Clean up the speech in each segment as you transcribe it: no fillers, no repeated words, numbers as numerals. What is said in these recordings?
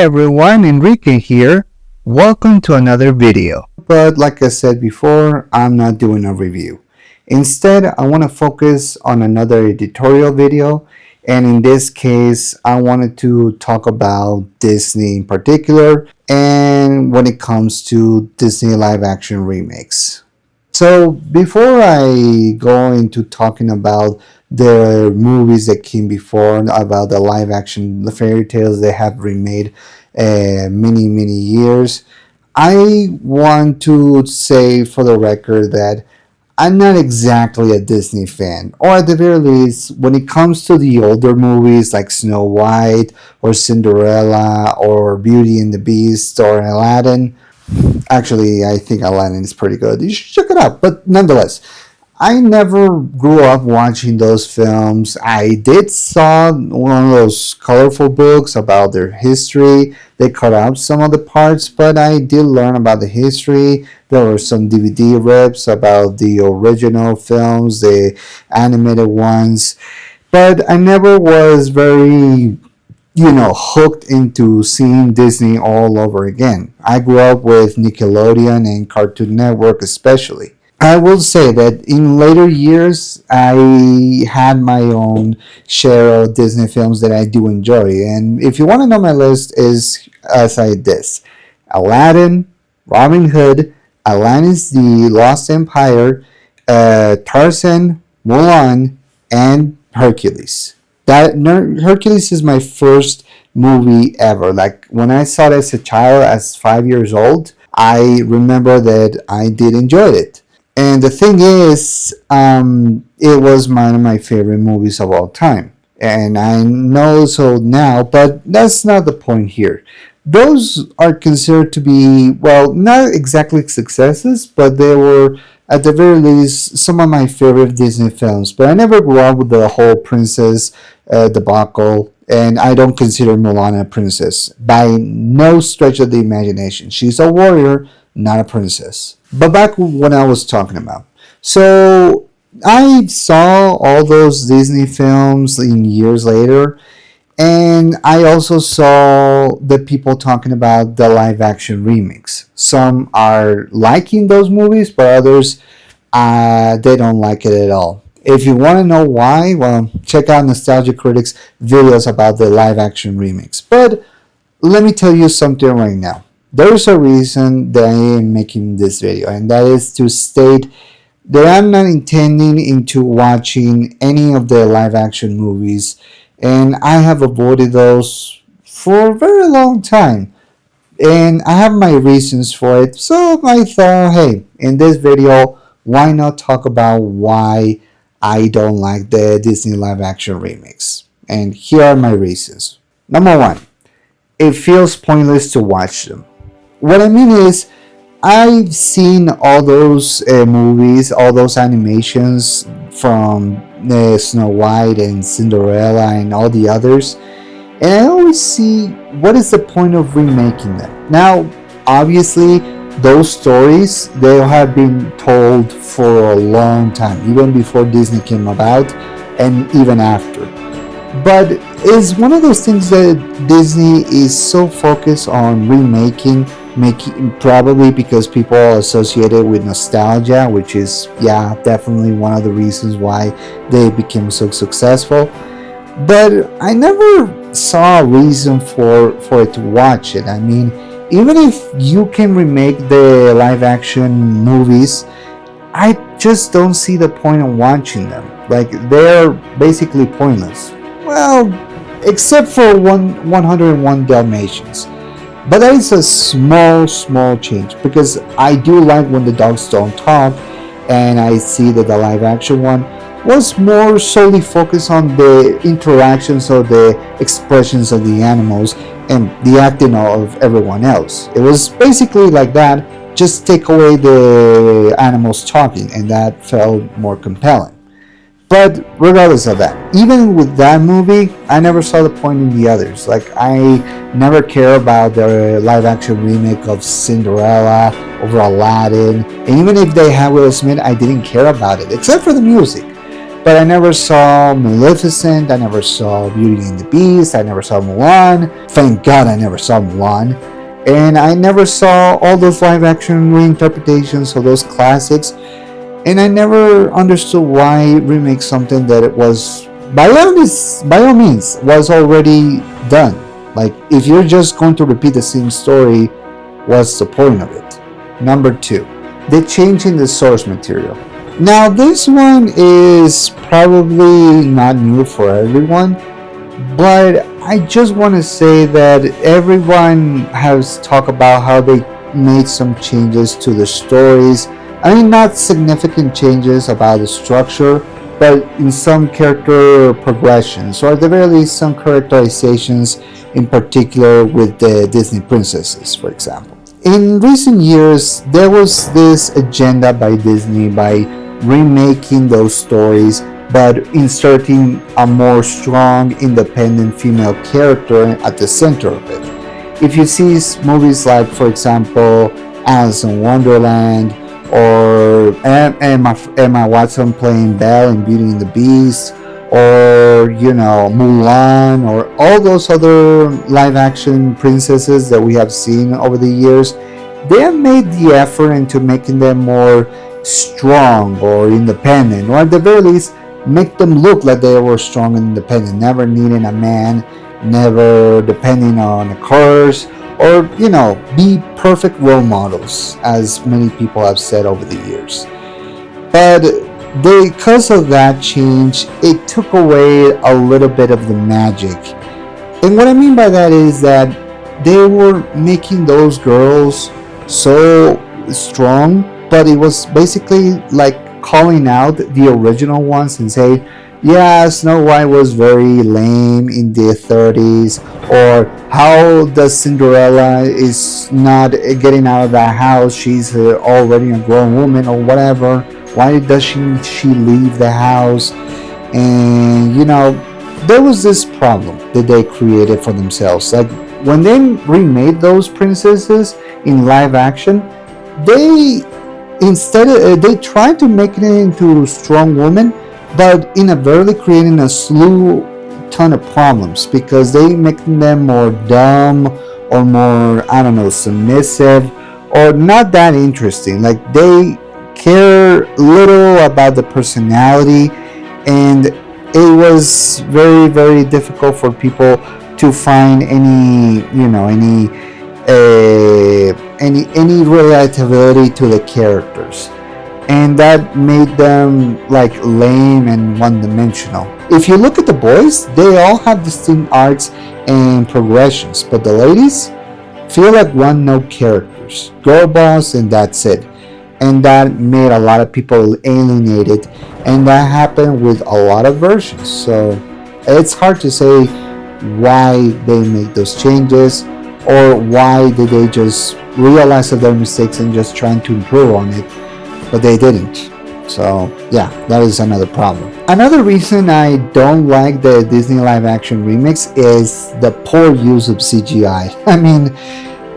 everyone, Enrique here. Welcome to another video. But like I said before, I'm not doing a review. Instead, I want to focus on another editorial video, and in this case, I wanted to talk about Disney in particular, and when it comes to Disney live action remakes. So before I go into talking about the movies that came before, about the live action fairy tales they have remade many years, I want to say for the record that I'm not exactly a Disney fan, or at the very least, when it comes to the older movies like Snow White or Cinderella or Beauty and the Beast or Aladdin. Actually, I think Aladdin is pretty good. You should check it out. But nonetheless, I never grew up watching those films. I did saw one of those colorful books about their history. They cut out some of the parts, but I did learn about the history. There were some DVD rips about the original films, the animated ones. But I never was very hooked into seeing Disney all over again. I grew up with Nickelodeon and Cartoon Network especially. I will say that in later years, I had my own share of Disney films that I do enjoy. And if you want to know my list is as I this. Aladdin, Robin Hood, Atlantis the Lost Empire, Tarzan, Mulan, and Hercules. Hercules is my first movie ever. Like when I saw it as a child, as 5 years old, I remember that I did enjoy it. And the thing is, it was one of my favorite movies of all time. And I know so now, but that's not the point here. Those are considered to be, well, not exactly successes, but they were at the very least some of my favorite Disney films. But I never grew up with the whole princess debacle, and I don't consider Mulan a princess by no stretch of the imagination. She's a warrior, not a princess. But back when I was talking about, so I saw all those Disney films in years later, and I also saw the people talking about the live action remakes. Some are liking those movies, but others they don't like it at all. If you want to know why, well, check out Nostalgia Critics videos about the live action remakes. But let me tell you something right now. There's a reason that I am making this video, and that is to state that I'm not intending into watching any of the live action movies, and I have avoided those for a very long time. And I have my reasons for it, so I thought, hey, in this video, why not talk about why I don't like the Disney live action remakes? And here are my reasons. Number one, it feels pointless to watch them. What I mean is, I've seen all those movies, all those animations from Snow White and Cinderella and all the others, and I always see what is the point of remaking them. Now, obviously, those stories, they have been told for a long time, even before Disney came about and even after. But it's one of those things that Disney is so focused on remaking, making, probably because people are associated with nostalgia, which is, yeah, definitely one of the reasons why they became so successful. But I never saw a reason for it to watch it. I mean, even if you can remake the live action movies, I just don't see the point of watching them. Like, they're basically pointless. Well, except for 101 Dalmatians. But that is a small change, because I do like when the dogs don't talk, and I see that the live action one was more solely focused on the interactions or the expressions of the animals and the acting of everyone else. It was basically like that, just take away the animals talking, and that felt more compelling. But regardless of that, even with that movie, I never saw the point in the others. Like, I never care about the live action remake of Cinderella over Aladdin. And even if they had Will Smith, I didn't care about it, except for the music. But I never saw Maleficent, I never saw Beauty and the Beast, I never saw Mulan. Thank God I never saw Mulan. And I never saw all those live action reinterpretations of those classics. And I never understood why remake something that it was, by all means, was already done. Like, if you're just going to repeat the same story, what's the point of it? Number 2, the change in the source material. Now, this one is probably not new for everyone, but I just want to say that everyone has talked about how they made some changes to the stories. I mean, not significant changes about the structure, but in some character progressions, or at the very least some characterizations, in particular with the Disney princesses, for example. In recent years, there was this agenda by Disney by remaking those stories, but inserting a more strong, independent female character at the center of it. If you see movies like, for example, Alice in Wonderland, or Emma Watson playing Belle in Beauty and the Beast, or Mulan, or all those other live action princesses that we have seen over the years, they have made the effort into making them more strong or independent, or at the very least make them look like they were strong and independent, never needing a man, never depending on a curse, or be perfect role models, as many people have said over the years. But because of that change, it took away a little bit of the magic. And what I mean by that is that they were making those girls so strong, but it was basically like calling out the original ones and saying, yeah, Snow White was very lame in the 30s, or how does Cinderella is not getting out of that house, she's already a grown woman, or whatever, why does she leave the house? And there was this problem that they created for themselves. Like, when they remade those princesses in live action, they tried to make it into strong women, but inadvertently creating a ton of problems, because they making them more dumb, or more, I don't know, submissive, or not that interesting. Like, they care little about the personality, and it was very, very difficult for people to find any relatability to the characters, and that made them like lame and one-dimensional. If you look at the boys, they all have distinct arcs and progressions, but the ladies feel like one-note characters, girl boss, and that's it. And that made a lot of people alienated, and that happened with a lot of versions. So it's hard to say why they made those changes, or why did they just realize of their mistakes and just trying to improve on it, but they didn't. So yeah, that is another problem. Another reason I don't like the Disney live action remakes is the poor use of CGI. I mean,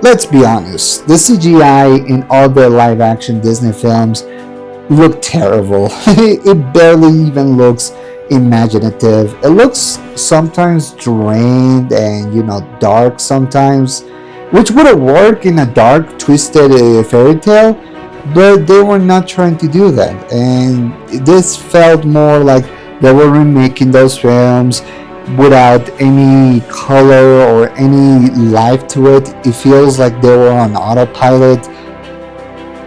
let's be honest, the CGI in all the live action Disney films look terrible. It barely even looks imaginative. It looks sometimes drained and dark sometimes, which would have worked in a dark, twisted fairy tale, but they were not trying to do that. And this felt more like they were remaking those films without any color or any life to it. It feels like they were on autopilot,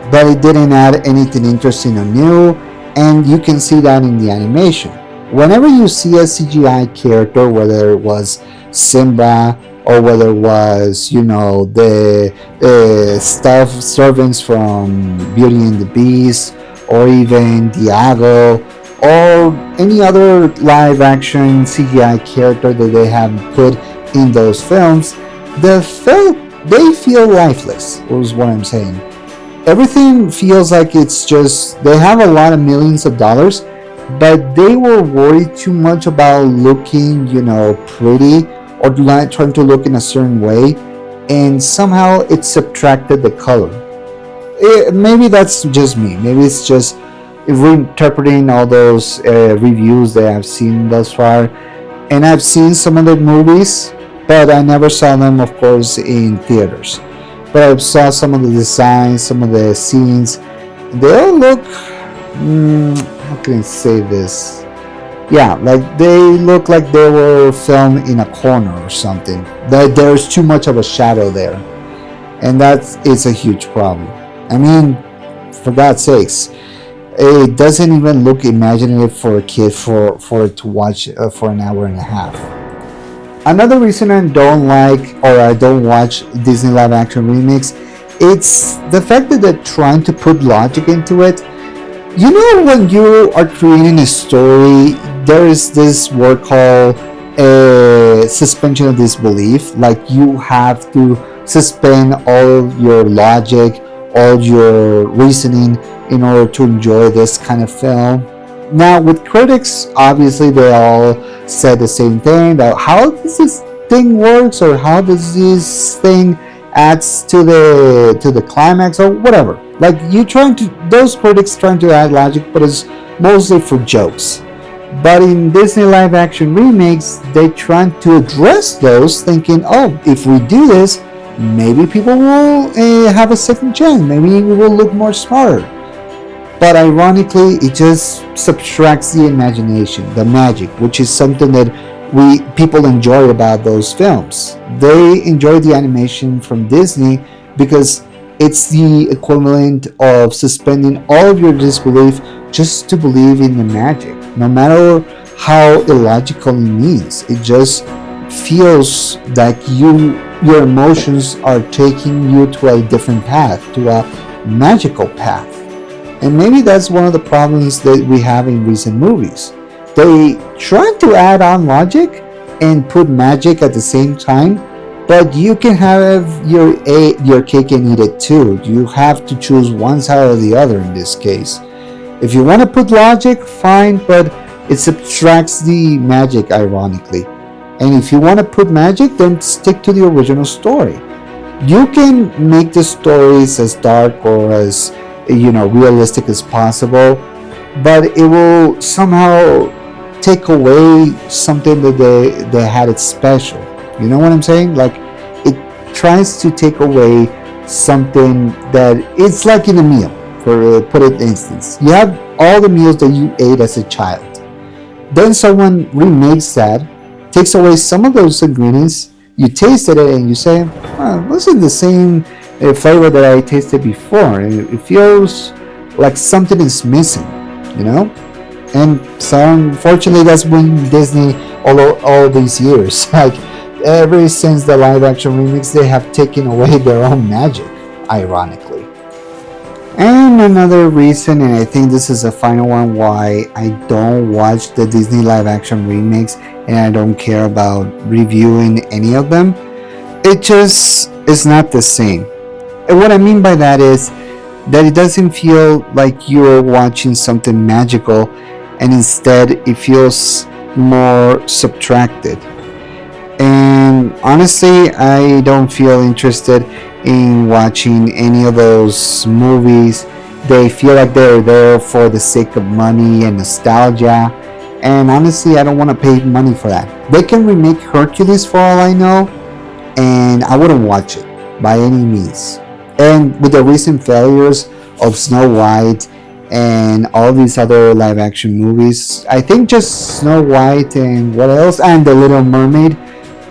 but it didn't add anything interesting or new, and you can see that in the animation. Whenever you see a CGI character, whether it was Simba, or whether it was, the stuffed servants from Beauty and the Beast, or even Diago, or any other live action CGI character that they have put in those films, they feel lifeless, is what I'm saying. Everything feels like it's just, they have a lot of millions of dollars, but they were worried too much about looking, pretty, or trying to look in a certain way, and somehow it subtracted the color. Maybe that's just me. Maybe it's just reinterpreting all those reviews that I've seen thus far. And I've seen some of the movies, but I never saw them, of course, in theaters. But I saw some of the designs, some of the scenes. They all look, how can I say this? Yeah, like they look like they were filmed in a corner or something. That there's too much of a shadow there, and it's a huge problem. I mean, for God's sakes, it doesn't even look imaginative for a kid for it to watch for an hour and a half. Another reason I don't like or I don't watch Disney live action remakes, it's the fact that they're trying to put logic into it. You know, when you are creating a story, there is this word called suspension of disbelief. Like you have to suspend all your logic, all your reasoning in order to enjoy this kind of film. Now, with critics, obviously they all said the same thing about how does this thing works or how does this thing adds to the climax or whatever. Like those critics trying to add logic, but it's mostly for jokes. But in Disney live action remakes, they trying to address those, thinking, oh, if we do this, maybe people will have a second chance. Maybe we will look more smarter. But ironically, it just subtracts the imagination, the magic, which is something that people enjoy about those films. They enjoy the animation from Disney because it's the equivalent of suspending all of your disbelief just to believe in the magic. No matter how illogical it means, it just feels like your emotions are taking you to a different path, to a magical path. And maybe that's one of the problems that we have in recent movies. They try to add on logic and put magic at the same time, but you can have your cake and eat it too. You have to choose one side or the other in this case. If you want to put logic, fine, but it subtracts the magic, ironically. And if you want to put magic, then stick to the original story. You can make the stories as dark or as realistic as possible, but it will somehow take away something that they had it special. You know what I'm saying? Like it tries to take away something that it's like in a meal. For put it instance, you have all the meals that you ate as a child. Then someone remakes that, takes away some of those ingredients. You tasted it and you say, this is the same flavor that I tasted before. It feels like something is missing, And so unfortunately, that's been Disney all these years. Like ever since the live action remakes, they have taken away their own magic, ironically. And another reason, and I think this is the final one, why I don't watch the Disney live action remakes and I don't care about reviewing any of them, it just is not the same. And what I mean by that is that it doesn't feel like you're watching something magical, and instead it feels more subtracted. And honestly, I don't feel interested in watching any of those movies. They feel like they're there for the sake of money and nostalgia, and honestly, I don't want to pay money for that. They can remake Hercules for all I know, and I wouldn't watch it by any means. And with the recent failures of Snow White and all these other live action movies, I think just Snow White and what else, and The Little Mermaid,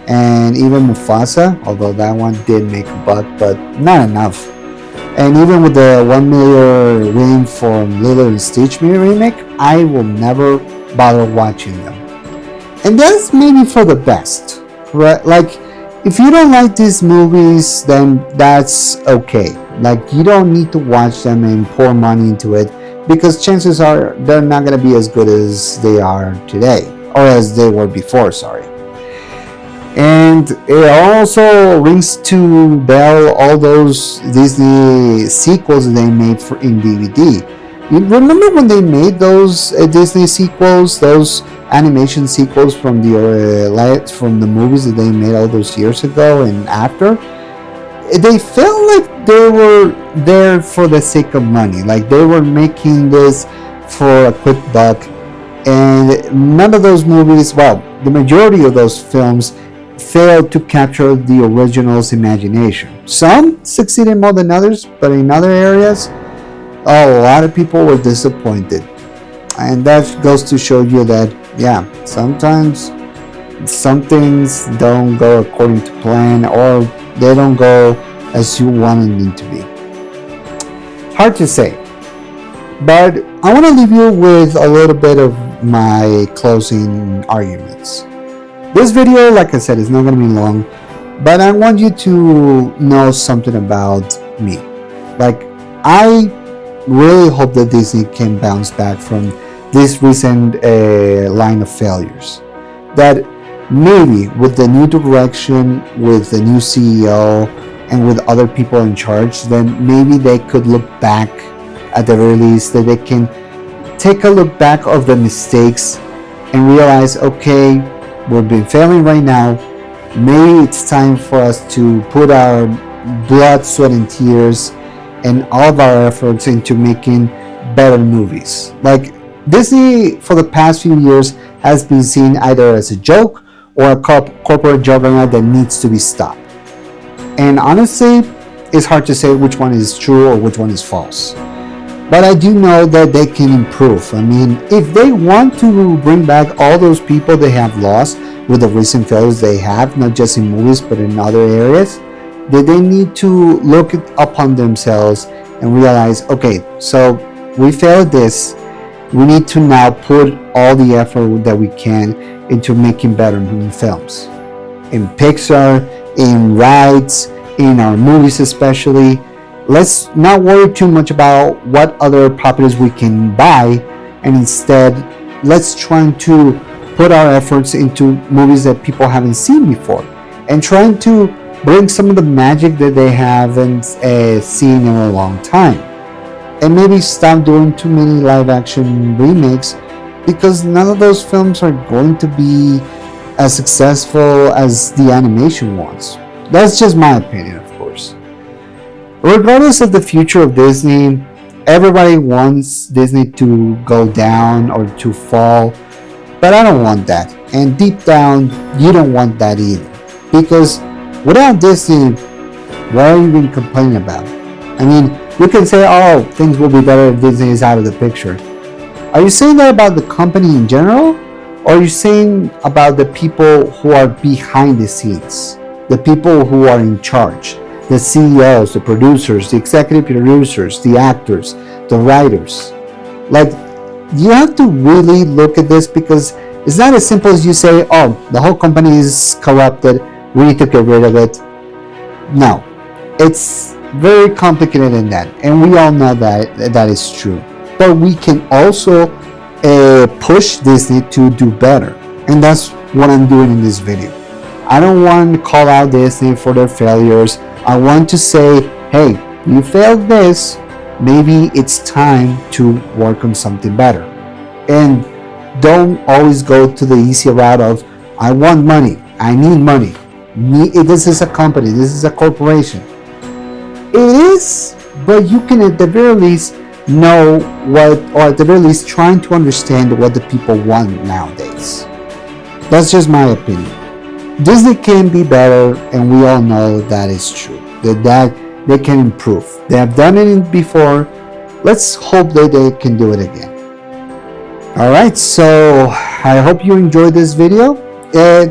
and even Mufasa, although that one did make a buck, but not enough. And even with the $1 million win from Lilo and Stitch remake, I will never bother watching them. And that's maybe for the best, right? Like, if you don't like these movies, then that's okay. Like, you don't need to watch them and pour money into it, because chances are they're not going to be as good as they are today, or as they were before, sorry. And it also rings to bell all those Disney sequels they made in DVD. You remember when they made those Disney sequels, those animation sequels from the movies that they made all those years ago and after? They felt like they were there for the sake of money. Like they were making this for a quick buck, and none of those movies, well, the majority of those films failed to capture the original's imagination. Some succeeded more than others, but in other areas, a lot of people were disappointed. And that goes to show you that, yeah, sometimes some things don't go according to plan, or they don't go as you wanted them to be. Hard to say, but I want to leave you with a little bit of my closing arguments. This video, like I said, is not going to be long, but I want you to know something about me. Like, I really hope that Disney can bounce back from this recent line of failures. That maybe with the new direction, with the new CEO, and with other people in charge, then maybe they could look back at the very least, that they can take a look back of the mistakes and realize, okay, we've been failing right now. Maybe it's time for us to put our blood, sweat, and tears and all of our efforts into making better movies. Like, Disney for the past few years has been seen either as a joke or a corporate juggernaut that needs to be stopped. And honestly, it's hard to say which one is true or which one is false. But I do know that they can improve. I mean, if they want to bring back all those people they have lost with the recent failures they have, not just in movies but in other areas, that they need to look upon themselves and realize, okay, so we failed this. We need to now put all the effort that we can into making better films. In Pixar, in rides, in our movies especially. Let's not worry too much about what other properties we can buy, and instead let's try to put our efforts into movies that people haven't seen before, and trying to bring some of the magic that they haven't seen in a long time. And maybe stop doing too many live action remakes, because none of those films are going to be as successful as the animation ones. That's just my opinion, of course. Regardless of the future of Disney, everybody wants Disney to go down or to fall, but I don't want that. And deep down, you don't want that either. Because without Disney, what are you even complaining about? I mean, you can say, oh, things will be better if Disney is out of the picture. Are you saying that about the company in general? Or are you saying about the people who are behind the scenes? The people who are in charge? The CEOs, the producers, the executive producers, the actors, the writers. Like, you have to really look at this, because it's not as simple as you say, oh, the whole company is corrupted, we need to get rid of it. No, it's very complicated in that, and we all know that that is true. But we can also push Disney to do better, and that's what I'm doing in this video. I don't want to call out Disney for their failures. I want to say, hey, you failed this, maybe it's time to work on something better. And don't always go to the easy route of, I want money, I need money. This is a company, this is a corporation. It is, but you can at the very least know what, or at the very least trying to understand what the people want nowadays. That's just my opinion. Disney can be better, and we all know that is true. That they can improve. They have done it before. Let's hope that they can do it again. Alright, so I hope you enjoyed this video.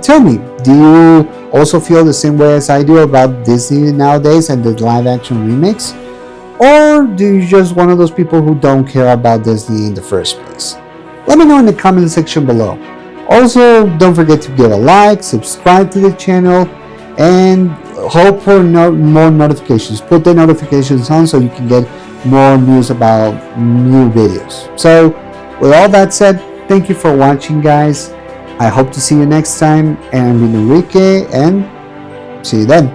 Tell me, do you also feel the same way as I do about Disney nowadays and the live action remakes? Or do you just one of those people who don't care about Disney in the first place? Let me know in the comment section below. Also, don't forget to give a like, subscribe to the channel, and hope for more notifications. Put the notifications on so you can get more news about new videos. So, with all that said, thank you for watching, guys. I hope to see you next time. And I'm Enrique, and see you then.